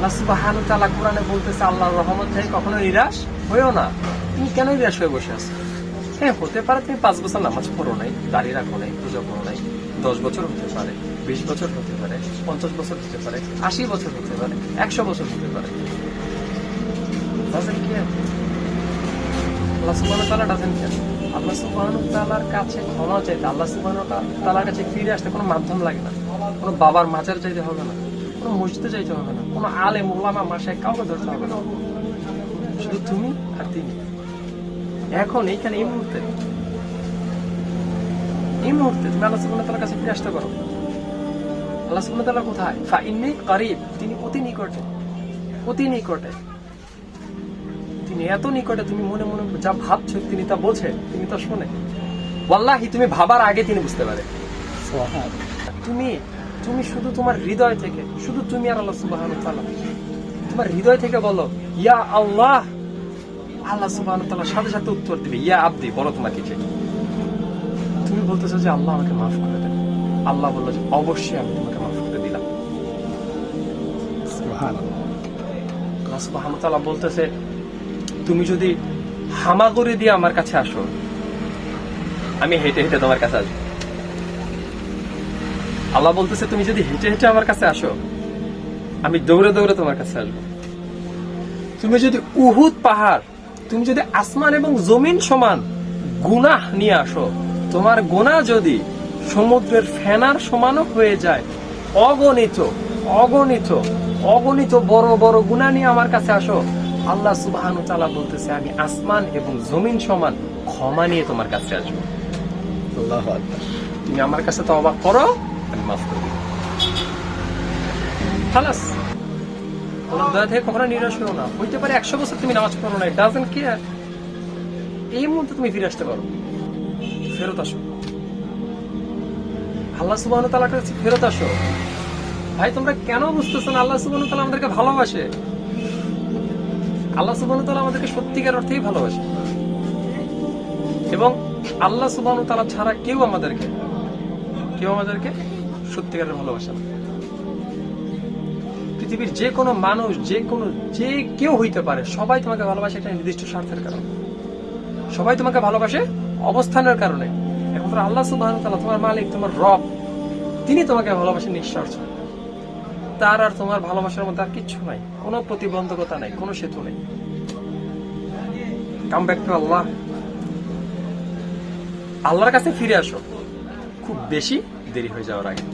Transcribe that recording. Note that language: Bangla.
আল্লাহ সুবহানাহু ওয়া তাআলা কোরআনে বলতেছে আল্লাহর রহমত থেকে কখনো নিরাশ হইও না। তুমি কেন নিরাশ হয়ে বসে আছো? হ্যাঁ, হতে পারে তুমি 5 বছর নামাজ পড়ো নাই, দাঁড়িয়ে রাখো নাই, পূজা করো নাই, 10 বছর হতে পারে, 20 বছর হতে পারে, 50 বছর হতে পারে, 80 বছর হতে পারে, 100 বছর হতে পারে। Doesn't care. আল্লাহ সুবহানাহু ওয়া তাআলা doesn't care. আল্লাহ সুবহানাহু ওয়া তাআলার কাছে ক্ষমা চাইতে, আল্লাহ সুবহানাহু ওয়া তাআলার কাছে ফিরে আসতে কোনো মাধ্যম লাগে না, কোনো বাবার মাজার চাইতে হবে না, কোনো মসজিদে চাইতে হবে না, কোনো আলেম ওলামা মাশায়েখ কাউকে ধরতে হবে না। শুধু তুমি আর তিনি, এখন এইখানে এই মুহূর্তে তুমি আল্লাহ সুবহানাহু ওয়া তাআলার কাছে ফিরে আসতে পারো। আল্লাহ সুবহানাহু ওয়া তাআলা কোথায়? ফাইন্নী করিব, তিনি অতি নিকটে, অতি নিকটে। তিনি এত নিকটে, তুমি মনে মনে যা ভাবছো তিনি তা বোঝে, তিনি তা শোনে। ওয়াল্লাহি তুমি ভাবার আগে তিনি বুঝতে পারে। তুমি শুধু তোমার হৃদয় থেকে, শুধু তুমি আর আল্লাহ সুবহানাহু ওয়া তাআলা, তোমার হৃদয় থেকে বলো ইয়া আল্লাহ। আল্লাহ সুবহানাহু ওয়া তাআলা সাথে সাথে উত্তর দিবে ইয়া আব্দি, বলো তোমার কি চাই। তুমি বলতেছো যে আল্লাহ আমাকে মাফ করে দেন, আল্লাহ বললো যে অবশ্যই আমি তোমাকে মাফ করে দিলাম। সুবহানাল্লাহ। আল্লাহ সুবহানাহু ওয়া তাআলা বলতেছে তুমি যদি হামাগুড়ি দিয়ে আমার কাছে আসো, আমি হেঁটে হেঁটে তোমার কাছে আসবো। আল্লাহ বলতেছে তুমি যদি হেঁটে হেঁটে আমার কাছে আসো, আমি দৌড়ে দৌড়ে তোমার কাছে আসবো। তুমি যদি উহুদ পাহাড়, তুমি যদি আসমান এবং জমিন সমান গুনাহ নিয়ে আসো, তোমার গুনাহ যদি সমুদ্রের ফেনার সমানও হয়ে যায়, অগণিত অগণিত অগণিত বড় বড় গুনাহ নিয়ে আমার কাছে আসো, আল্লাহ সুবহানাহু ওয়া তাআলা বলতেছে আমি আসমান এবং জমিন সমান ক্ষমা নিয়ে তোমার কাছে আসবো। আল্লাহু আকবার। তুমি আমার কাছে তওবা করো, আমি মাফ করে দিব। খালাস, আল্লাহর দয়া থেকে কখনো নিরাশ হও না। হইতে পারে 100 বছর তুমি নামাজ পড়ো না, ডাজন্ট কেয়ার। এই মুহূর্তে তুমি ফিরে আসতে পারো, ফেরত আসো, আল্লাহ সুবহানাহু ওয়া তাআলার কাছে ফেরত আসো। ভাই তোমরা কেন বুঝতেছো না আল্লাহ সুবহানাহু ওয়া তাআলা আমাদেরকে ভালোবাসে? আল্লাহ সুবহানাহু ওয়া তাআলা আমাদেরকে সত্যিকার অর্থেই ভালোবাসে, এবং আল্লাহ সুবহানাহু ওয়া তাআলা ছাড়া কেউ আমাদেরকে সত্যিকারের ভালোবাসে না। পৃথিবীর যে কোনো মানুষ, যে কেউ হইতে পারে, সবাই তোমাকে ভালোবাসে একটা নির্দিষ্ট স্বার্থের কারণে, সবাই তোমাকে ভালোবাসে অবস্থানের কারণে। একমাত্র আল্লাহ সুবহানাহু ওয়া তাআলা তোমার মালিক, তোমার রব, তিনি তোমাকে ভালোবাসেন নিঃস্বার্থ। তার আর তোমার ভালোবাসার মধ্যে আর কিচ্ছু নাই, কোনো প্রতিবন্ধকতা নাই, কোনো সেতু নেই। কাম ব্যাক টু আল্লাহ। আল্লাহর কাছে ফিরে আসো, খুব বেশি দেরি হয়ে যাওয়ার আগে।